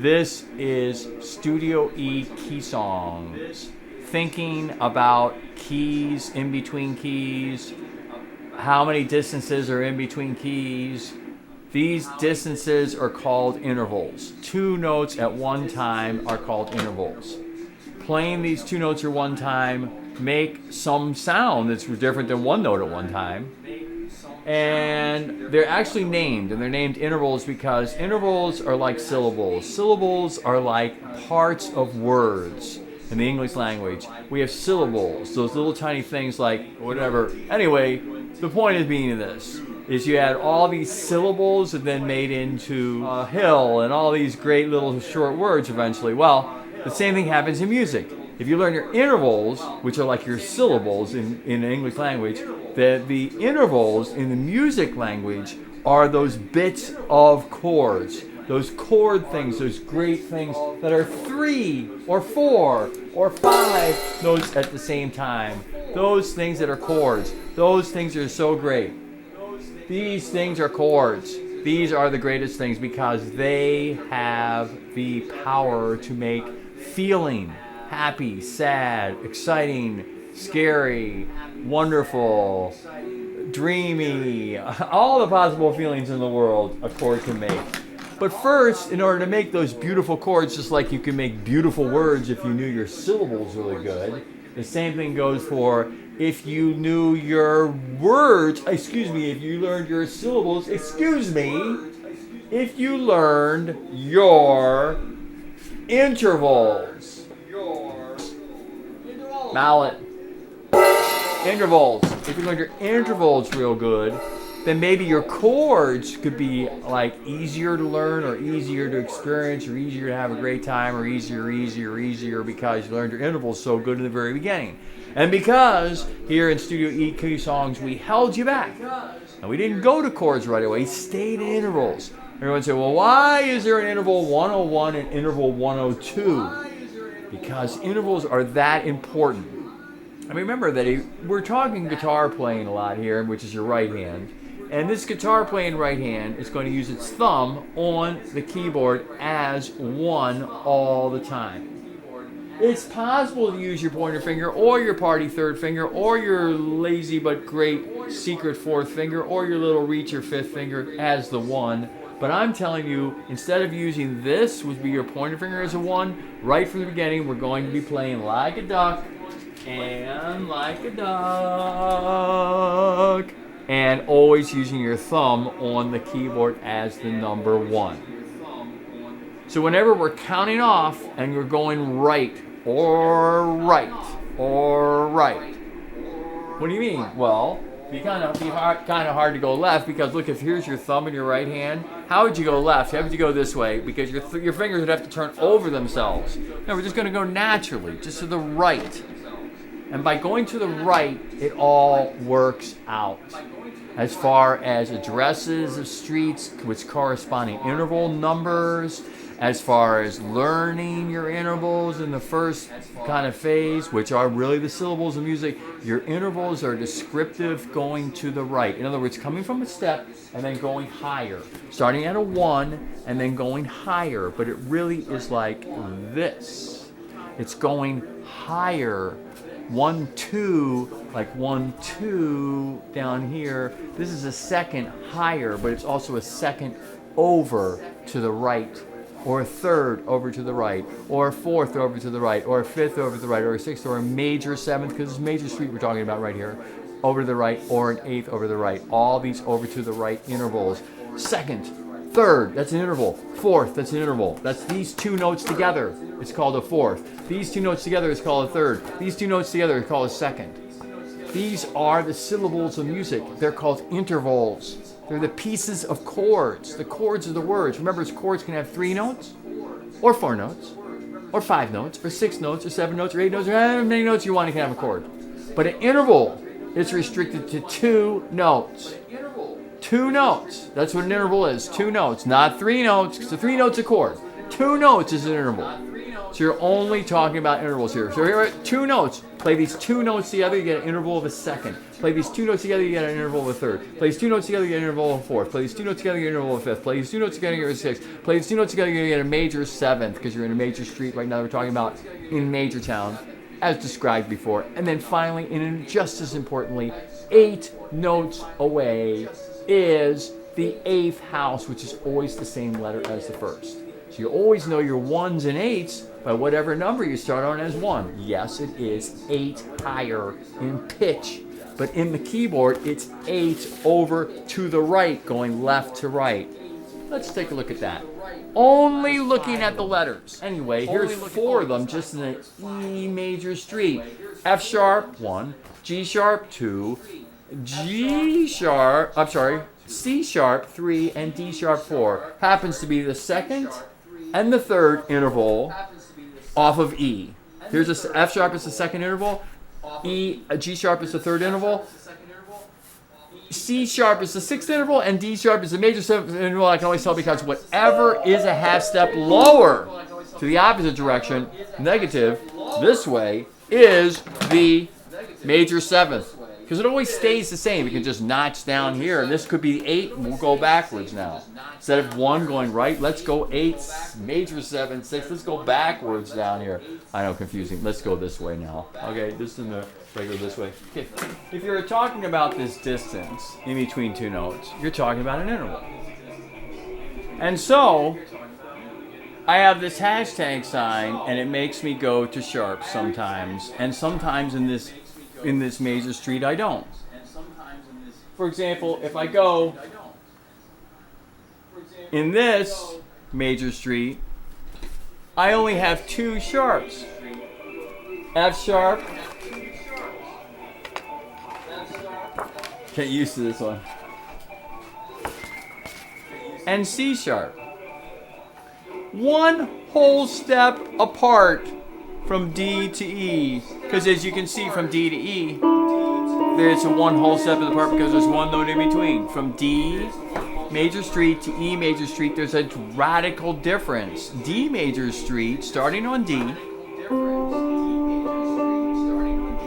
This is Studio E KEYSongs. Thinking about keys in between keys, how many distances are in between keys. These distances are called intervals. Two notes at one time are called intervals. Playing these two notes at one time make some sound that's different than one note at one time. And they're actually named, and they're named intervals because intervals are like syllables. Syllables are like parts of words in the English language. We have syllables, those little tiny things like whatever. Anyway, the point is being this, is you had all these syllables and then made into a hill and all these great little short words eventually. Well, the same thing happens in music. If you learn your intervals, which are like your syllables in the English language, the intervals in the music language are those bits of chords, those chord things, those great things that are 3 or 4 or 5 notes at the same time. Those things that are chords, those things are so great. These things are chords. These are the greatest things because they have the power to make feeling happy, sad, exciting, scary, wonderful, dreamy, all the possible feelings in the world a chord can make. But first, in order to make those beautiful chords, just like you can make beautiful words if you knew your syllables really good, the same thing goes for if you knew your words, if you learned your syllables, if you learned your intervals. Mallet. Intervals. If you learned your intervals real good, then maybe your chords could be like easier to learn or easier to experience or easier to have a great time or easier because you learned your intervals so good in the very beginning. And because here in Studio E KEYSongs we held you back and we didn't go to chords right away, stayed in intervals. Everyone said, well, why is there an interval 101 and interval 102? Because intervals are that important. And remember that we're talking guitar playing a lot here, which is your right hand. And this guitar playing right hand is going to use its thumb on the keyboard as one all the time. It's possible to use your pointer finger or your party third finger or your lazy but great secret fourth finger or your little reacher fifth finger as the one. But I'm telling you, instead of using this, which would be your pointer finger as a 1, right from the beginning, we're going to be playing like a duck and like a duck and always using your thumb on the keyboard as the number 1. So whenever we're counting off and we're going right or right or right, what do you mean? Well, it'd be kind of hard to go left because look, if here's your thumb in your right hand, how would you go left? How would you go this way? Because your fingers would have to turn over themselves. No, we're just going to go naturally, just to the right. And by going to the right, it all works out. As far as addresses of streets with corresponding interval numbers, as far as learning your intervals in the first kind of phase, which are really the syllables of music, your intervals are descriptive going to the right. In other words, coming from a step and then going higher. Starting at a 1 and then going higher. But it really is like this. It's going higher. 1, 2, like 1, 2 down here. This is a second higher, but it's also a second over to the right. Or a third over to the right, or a fourth over to the right, or a fifth over to the right, or a sixth, or a major seventh, because it's major street we're talking about right here, over to the right, or an eighth over to the right. All these over to the right intervals. Second, third, that's an interval. Fourth, that's an interval. That's these two notes together. It's called a fourth. These two notes together is called a third. These two notes together is called a second. These are the syllables of music. They're called intervals. They're the pieces of chords. The chords are the words. Remember, chords can have 3 notes, or 4 notes, or 5 notes, or 6 notes, or 7 notes, or 8 notes, or however many notes you want to have a chord. But an interval is restricted to 2 notes. 2 notes. That's what an interval is. 2 notes, not 3 notes, because the 3 notes a chord. 2 notes is an interval. So you're only talking about intervals here. So here are 2 notes. Play these 2 notes together, you get an interval of a second. Play these 2 notes together, you get an interval of a third. Play these 2 notes together, you get an interval of a fourth. Play these 2 notes together, you get an interval of a fifth. Play these 2 notes together, you get a sixth. Play these 2 notes together, you get a major seventh, because you're in a major street right now. We're talking about in major town, as described before. And then finally, and just as importantly, 8 notes away is the 8th house, which is always the same letter as the first. So you always know your 1s and 8s by whatever number you start on as 1. Yes, it is 8 higher in pitch, but in the keyboard, it's 8 over to the right, going left to right. Let's take a look at that. Only looking at the letters. Anyway, here's 4 of them just in the E major street. F sharp, 1, G sharp, 2, C sharp, 3, and D sharp, 4. Happens to be the second and the third interval off of E. Here's a F sharp is the second interval. G sharp is the third interval. C sharp is the 6th interval, and D sharp is the major 7th interval. I can always tell because whatever is a half step lower to the opposite direction, negative, this way, is the major 7th. Because it always stays the same. You can just notch down here, and this could be 8, and we'll go backwards now. Instead of 1 going right, let's go 8, major 7, 6. Let's go backwards down here. I know, confusing. Let's go this way now. Okay, this is in the regular this way. Okay. If you're talking about this distance in between 2 notes, you're talking about an interval. And so, I have this hashtag sign, and it makes me go to sharp sometimes, and sometimes in this major street I don't. For example, if I go in this major street, I only have 2 sharps. F sharp. Get used to this one. And C sharp. 1 whole step apart from D to E, because as you can see from D to E, there's a 1 whole step apart because there's 1 note in between. From D major street to E major street, there's a radical difference. D major street, starting on D,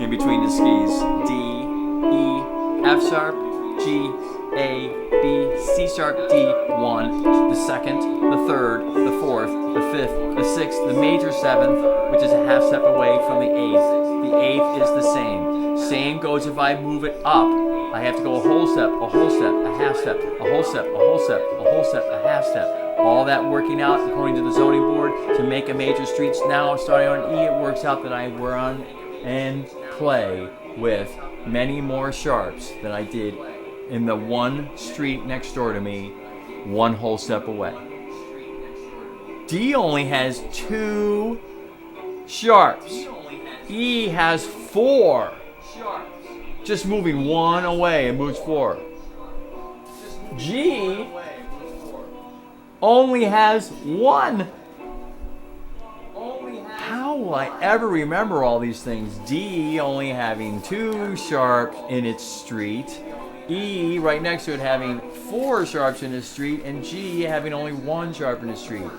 in between the skis, D, E, F sharp, G, A, B, C sharp, D, 1, the second, the third, the fourth, the fifth, the sixth, the major 7th, which is a half step away from the 8th. The 8th is the same. Same goes if I move it up. I have to go a whole step, a whole step, a half step, a whole step, a whole step, a whole step, a half step. All that working out according to the zoning board to make a major street. Now starting on E, it works out that I run and play with many more sharps than I did in the 1 street next door to me, 1 whole step away. D only has 2 sharps. E has 4. Just moving 1 away, it moves 4. G only has 1. How will I ever remember all these things? D only having 2 sharps in its street. E right next to it having 4 sharps in its street. And G having only 1 sharp in its street.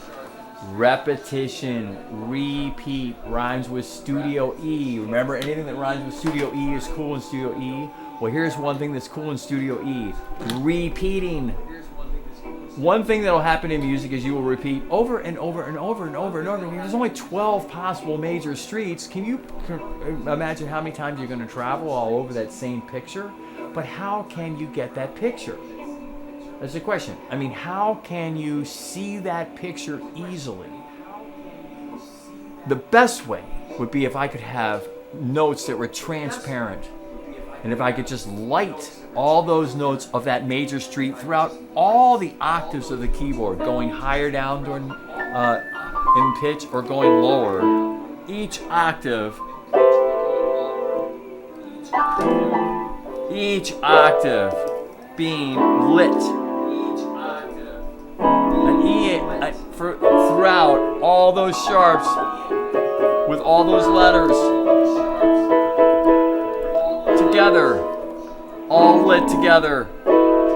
Repetition, repeat, rhymes with Studio E. Remember, anything that rhymes with Studio E is cool in Studio E? Well, here's one thing that's cool in Studio E. Repeating. One thing that will happen in music is you will repeat over and over and over and over and over. There's only 12 possible major streets. Can you imagine how many times you're going to travel all over that same picture? But how can you get that picture? That's the question. I mean, how can you see that picture easily? The best way would be if I could have notes that were transparent. And if I could just light all those notes of that major street throughout all the octaves of the keyboard, going higher down during, in pitch or going lower, each octave being lit. An E throughout all those sharps with all those letters together, all lit together,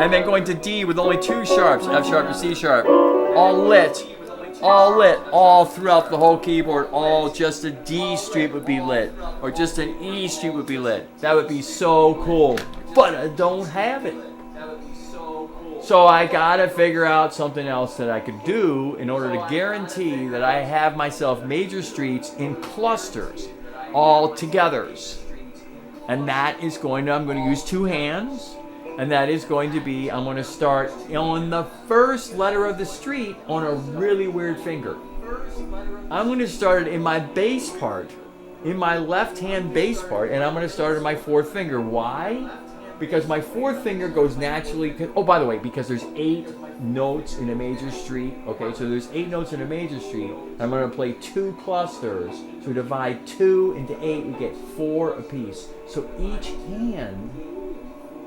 and then going to D with only 2 sharps, F sharp and C sharp, all lit all lit, all throughout the whole keyboard, all just a D street would be lit, or just an E street would be lit. That would be so cool, but I don't have it. So I gotta figure out something else that I could do in order to guarantee that I have myself major streets in clusters, all togethers. And that is I'm going to use two hands, and that is going to be, I'm going to start on the first letter of the street on a really weird finger. I'm going to start it in my bass part, in my left hand bass part, and I'm going to start in my fourth finger. Why? Because my fourth finger goes naturally, oh, by the way, because there's 8 notes in a major street, okay, so there's 8 notes in a major street, I'm going to play 2 clusters, so we divide 2 into 8, we get 4 apiece. So each hand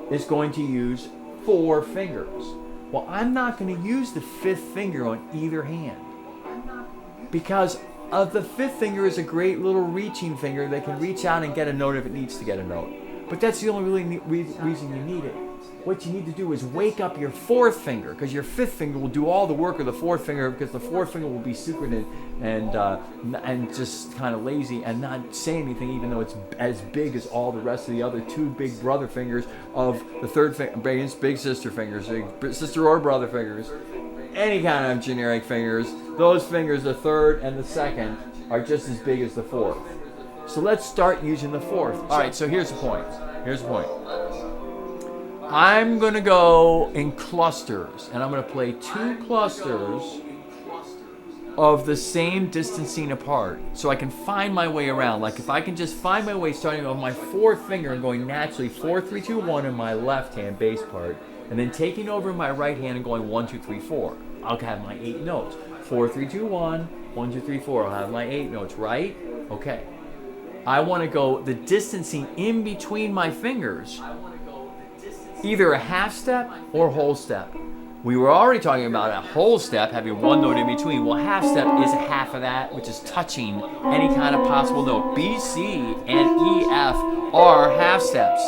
is going to use 4 fingers. Well, I'm not going to use the 5th finger on either hand, because the 5th finger is a great little reaching finger that can reach out and get a note if it needs to get a note. But that's the only reason you need it. What you need to do is wake up your 4th finger, because your 5th finger will do all the work of the 4th finger, because the 4th finger will be secretive and just kind of lazy and not say anything, even though it's as big as all the rest of the other 2 big brother fingers of the 3rd finger, big sister fingers, big sister or brother fingers, any kind of generic fingers. Those fingers, the 3rd and the 2nd, are just as big as the 4th. So let's start using the 4th. All right, so here's the point. I'm going to go in clusters, and I'm going to play 2 clusters of the same distancing apart, so I can find my way around. Like if I can just find my way starting with my 4th finger and going naturally 4, 3, 2, 1 in my left hand bass part, and then taking over my right hand and going 1, 2, 3, 4. I'll have my 8 notes. 4, 3, 2, 1, 1, 2, 3, 4. I'll have my 8 notes, right? Okay. I want to go the distancing in between my fingers, either a half step or whole step. We were already talking about a whole step, having 1 note in between. Well, half step is half of that, which is touching any kind of possible note. B, C, and E, F are half steps.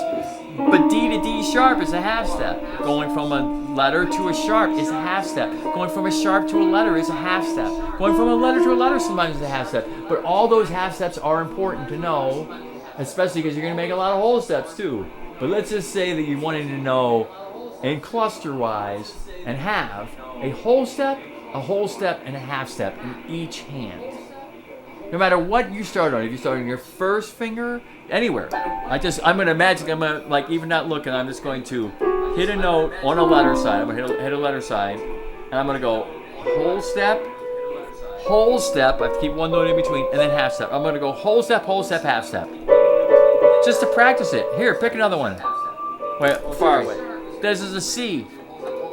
But D to D sharp is a half step. Going from a letter to a sharp is a half step. Going from a sharp to a letter is a half step. Going from a letter to a letter sometimes is a half step. But all those half steps are important to know, especially because you're going to make a lot of whole steps too. But let's just say that you wanted to know in cluster-wise and have a whole step, and a half step in each hand. No matter what you start on, if you start on your first finger, anywhere. I'm going to imagine, I'm going to, like, even not looking, I'm just going to hit a note on a letter side. I'm going to hit a letter side, and I'm going to go whole step, I have to keep 1 note in between, and then half step. I'm going to go whole step, half step. Just to practice it. Here, pick another one. Wait, far away. This is a C.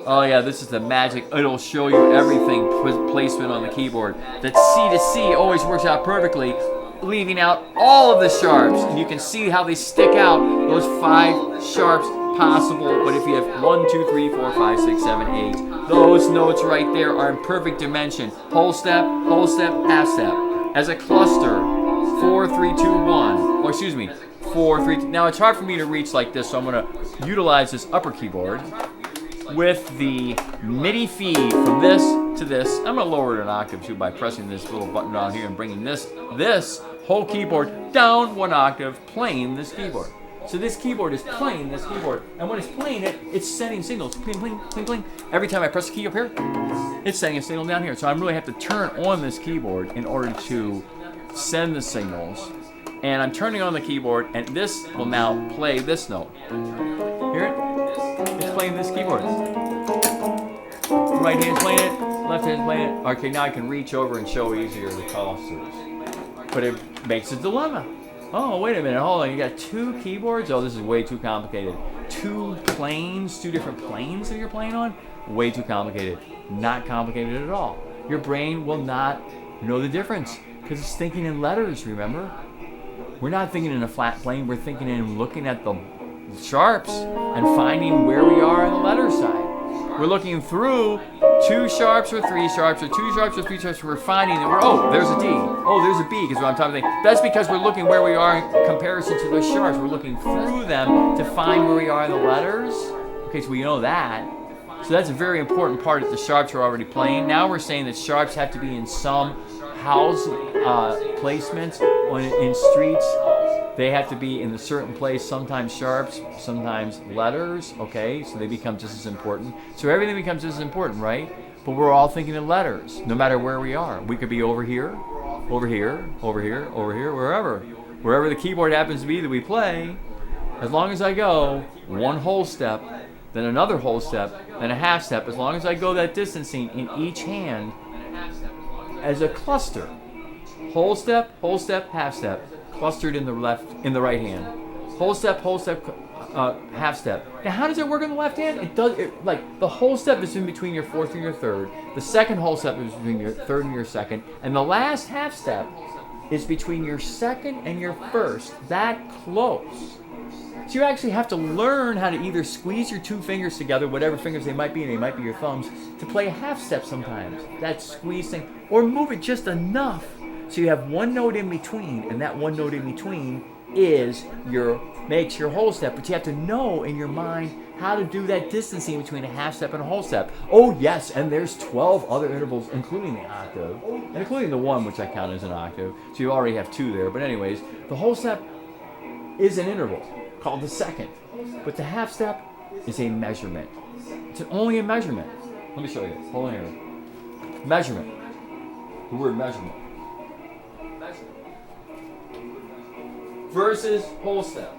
Oh yeah, this is the magic. It'll show you everything, placement on the keyboard. That C to C always works out perfectly, leaving out all of the sharps. And you can see how they stick out, those 5 sharps possible. But if you have 1, 2, 3, 4, 5, 6, 7, 8, those notes right there are in perfect dimension. Whole step, half step. As a cluster, 4, 3, 2, 1. Or excuse me, 4, 3, 2. Now it's hard for me to reach like this, so I'm going to utilize this upper keyboard with the MIDI feed from this to this. I'm going to lower it an octave too by pressing this little button down here and bringing this whole keyboard down 1 octave, playing this keyboard. So this keyboard is playing this keyboard, and when it's playing it, it's sending signals. Pling, pling, pling, pling. Every time I press the key up here, it's sending a signal down here. So I really have to turn on this keyboard in order to send the signals. And I'm turning on the keyboard, and this will now play this note. Hear it? It's playing this keyboard. Right hand's playing it, left hand's playing it. Okay, now I can reach over and show easier the clusters. But it makes a dilemma. Oh, wait a minute, hold on. You got 2 keyboards? Oh, this is way too complicated. 2 planes, 2 different planes that you're playing on? Way too complicated. Not complicated at all. Your brain will not know the difference because it's thinking in letters, remember? We're not thinking in a flat plane. We're thinking in looking at the sharps and finding where we are on the letter side. We're looking through 2 sharps or 3 sharps or 2 sharps or 3 sharps. We're finding that oh, there's a D. Oh, there's a B, because I'm talking. That's because we're looking where we are in comparison to those sharps. We're looking through them to find where we are in the letters. Okay, so we know that. So that's a very important part that the sharps are already playing. Now we're saying that sharps have to be in some house placements in streets. They have to be in a certain place, sometimes sharps, sometimes letters, okay? So they become just as important. So everything becomes just as important, right? But we're all thinking in letters, no matter where we are. We could be over here, over here, over here, over here, wherever. Wherever the keyboard happens to be that we play, as long as I go one whole step, then another whole step, then a half step, as long as I go that distancing in each hand as a cluster. Whole step, half step, clustered in the right hand. Whole step, half step. Now, how does it work in the left hand? It does. Like the whole step is in between your fourth and your third. The second whole step is between your third and your second, and the last half step is between your second and your first. That close. So you actually have to learn how to either squeeze your two fingers together, whatever fingers they might be, and they might be your thumbs, to play a half step sometimes. That squeeze thing, or move it just enough so you have one note in between, and that one note in between makes your whole step. But you have to know in your mind how to do that distancing between a half step and a whole step. Oh yes, and there's 12 other intervals, including the octave, and including the one which I count as an octave. So you already have two there. But anyways, the whole step is an interval called the second, but the half step is a measurement. It's only a measurement. Let me show you. Hold on here. Measurement. The word measurement. Versus whole step.